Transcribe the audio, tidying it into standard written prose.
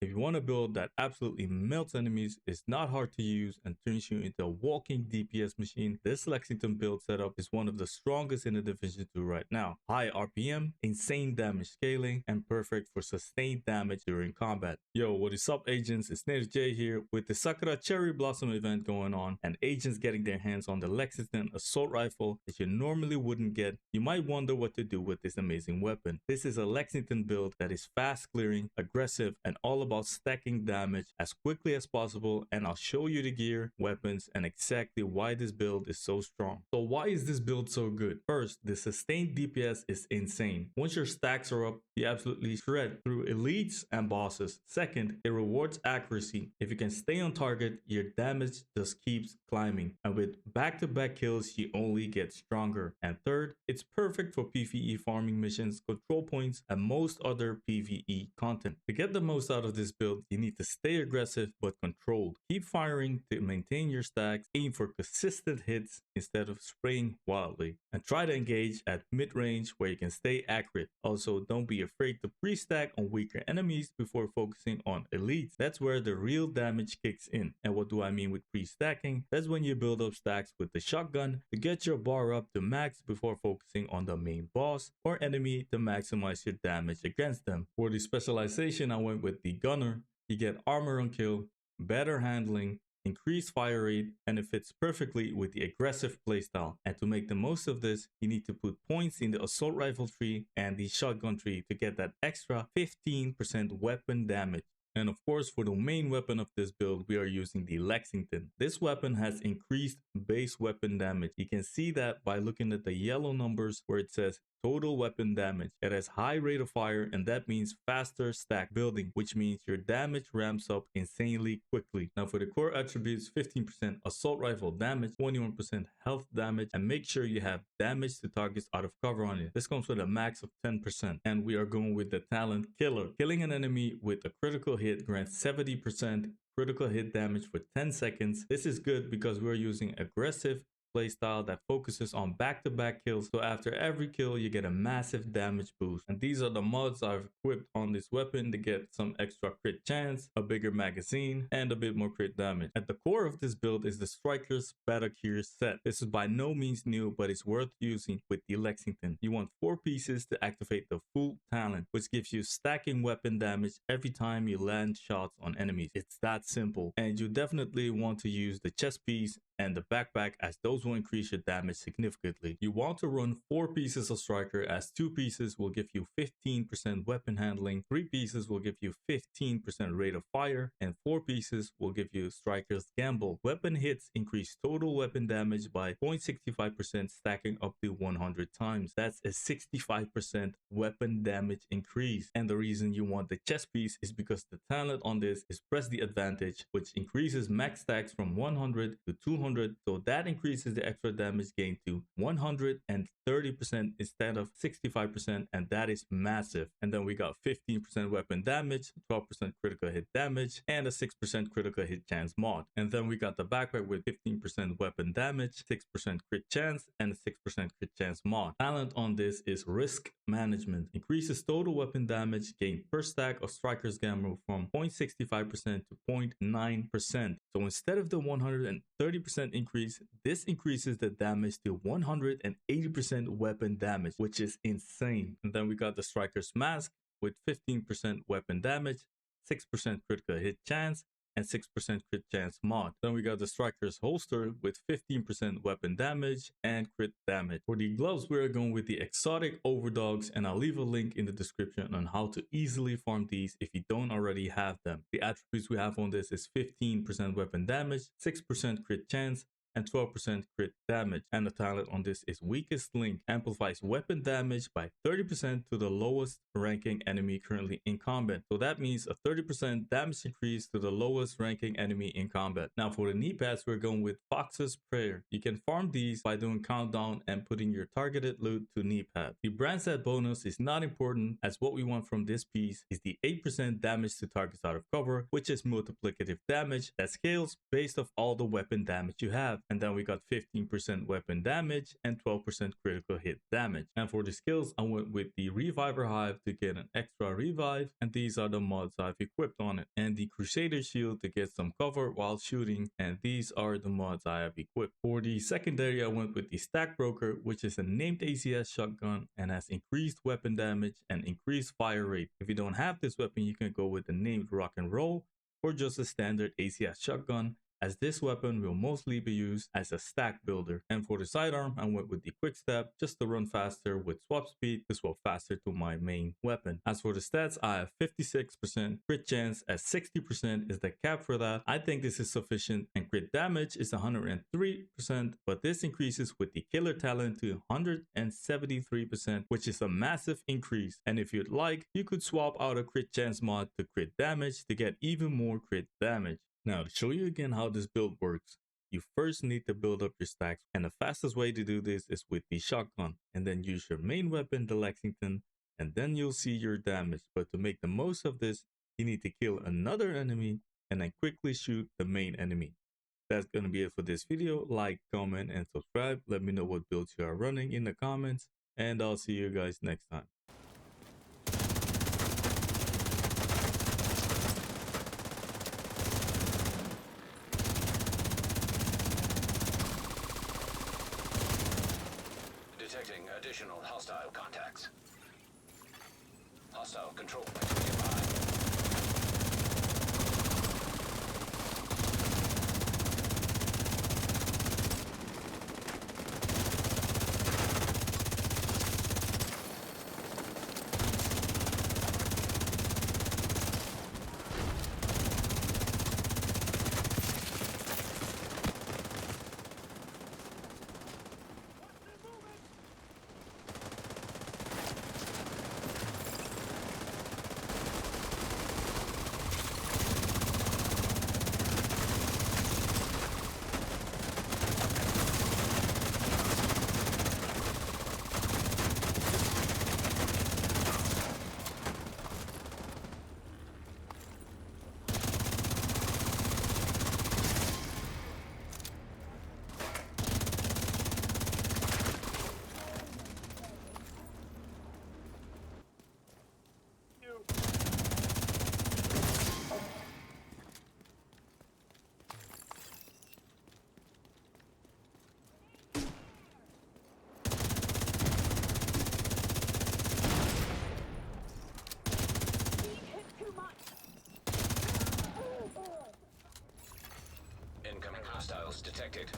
If you want to build that absolutely melts enemies, is not hard to use, and turns you into a walking DPS machine, this Lexington build setup is one of the strongest in the Division 2 right now. High RPM, insane damage scaling, and perfect for sustained damage during combat. Yo, what is up agents? It's NativJay here with the Sakura Cherry Blossom Event going on, and agents getting their hands on the Lexington Assault Rifle that you normally wouldn't get. You might wonder what to do with this amazing weapon. This is a Lexington build that is fast clearing, aggressive, and all about stacking damage as quickly as possible, and I'll show you the gear, weapons, and exactly why this build is so strong. So why is this build so good? First, the sustained DPS is insane. Once your stacks are up, you absolutely shred through elites and bosses. Second, it rewards accuracy. If you can stay on target, your damage just keeps climbing, and with back-to-back kills, you only get stronger. And third, it's perfect for PVE farming missions, control points, and most other PVE content. To get the most out of this build, you need to stay aggressive but controlled. Keep firing to maintain your stacks, aim for consistent hits instead of spraying wildly, and try to engage at mid-range where you can stay accurate. Also, don't be afraid to pre-stack on weaker enemies before focusing on elites. That's where the real damage kicks in. And what do I mean with pre-stacking? That's when you build up stacks with the shotgun to get your bar up to max before focusing on the main boss or enemy to maximize your damage against them. For the specialization, I went with the gunner. You get armor on kill, better handling, increased fire rate, and it fits perfectly with the aggressive playstyle. And to make the most of this, you need to put points in the assault rifle tree and the shotgun tree to get that extra 15% weapon damage. And of course, for the main weapon of this build, we are using the Lexington. This weapon has increased base weapon damage. You can see that by looking at the yellow numbers where it says total weapon damage. It has high rate of fire, and that means faster stack building, which means your damage ramps up insanely quickly. Now for the core attributes, 15% assault rifle damage, 21% health damage, and make sure you have damage to targets out of cover on it. This comes with a max of 10%, and we are going with the talent killer. Killing an enemy with a critical hit grants 70% critical hit damage for 10 seconds. This is good because we're using aggressive playstyle that focuses on back-to-back kills, so after every kill you get a massive damage boost. And these are the mods I've equipped on this weapon to get some extra crit chance, a bigger magazine, and a bit more crit damage. At the core of this build is the Striker's Battlecure set. This is by no means new, but it's worth using with the Lexington. You want 4 pieces to activate the full talent, which gives you stacking weapon damage every time you land shots on enemies. It's that simple. And you definitely want to use the chest piece and the backpack, as those will increase your damage significantly. You want to run 4 pieces of Striker, as 2 pieces will give you 15% weapon handling, 3 pieces will give you 15% rate of fire, and 4 pieces will give you Striker's Gamble. Weapon hits increase total weapon damage by 0.65%, stacking up to 100 times. That's a 65% weapon damage increase. And the reason you want the chest piece is because the talent on this is Press the Advantage, which increases max stacks from 100 to 200, so that increases the extra damage gain to 130% instead of 65%, and that is massive. And then we got 15% weapon damage, 12% critical hit damage, and a 6% critical hit chance mod. And then we got the backpack with 15% weapon damage, 6% crit chance, and a 6% crit chance mod. Talent on this is Risk Management. Increases total weapon damage gain per stack of Striker's Gamble from 0.65% to 0.9%. So instead of the 130% increase, this increases the damage to 180% weapon damage, which is insane. And then we got the Striker's Mask with 15% weapon damage, 6% critical hit chance, and 6% crit chance mod. Then we got the Striker's Holster with 15% weapon damage and crit damage. For the gloves, we are going with the exotic overdogs, and I'll leave a link in the description on how to easily farm these if you don't already have them. The attributes we have on this is 15% weapon damage, 6% crit chance, and 12% crit damage. And the talent on this is Weakest Link. Amplifies weapon damage by 30% to the lowest ranking enemy currently in combat. So that means a 30% damage increase to the lowest ranking enemy in combat. Now for the knee pads, we're going with Fox's Prayer. You can farm these by doing countdown and putting your targeted loot to knee pad. The brand set bonus is not important, as what we want from this piece is the 8% damage to targets out of cover, which is multiplicative damage that scales based off all the weapon damage you have. and then we got 15% weapon damage and 12% critical hit damage. And for the skills, I went with the Reviver Hive to get an extra revive, and these are the mods I've equipped on it, and the Crusader Shield to get some cover while shooting, and these are the mods I have equipped. For the secondary, I went with the Stack Broker, which is a named ACS shotgun and has increased weapon damage and increased fire rate. If you don't have this weapon, you can go with the named Rock and Roll or just a standard ACS shotgun, as this weapon will mostly be used as a stack builder. And for the sidearm, I went with the quick step just to run faster with swap speed to swap faster to my main weapon. As for the stats, I have 56% crit chance, as 60% is the cap for that. I think this is sufficient, and crit damage is 103%, but this increases with the killer talent to 173%, which is a massive increase. And if you'd like, you could swap out a crit chance mod to crit damage to get even more crit damage. Now, to show you again how this build works, you first need to build up your stacks, and the fastest way to do this is with the shotgun, and then use your main weapon, the Lexington, and then you'll see your damage. But to make the most of this, you need to kill another enemy and then quickly shoot the main enemy. That's going to be it for this video. Like, comment, and subscribe. Let me know what builds you are running in the comments, and I'll see you guys next time. Detecting additional hostile contacts. Hostile control point nearby. Incoming hostiles detected.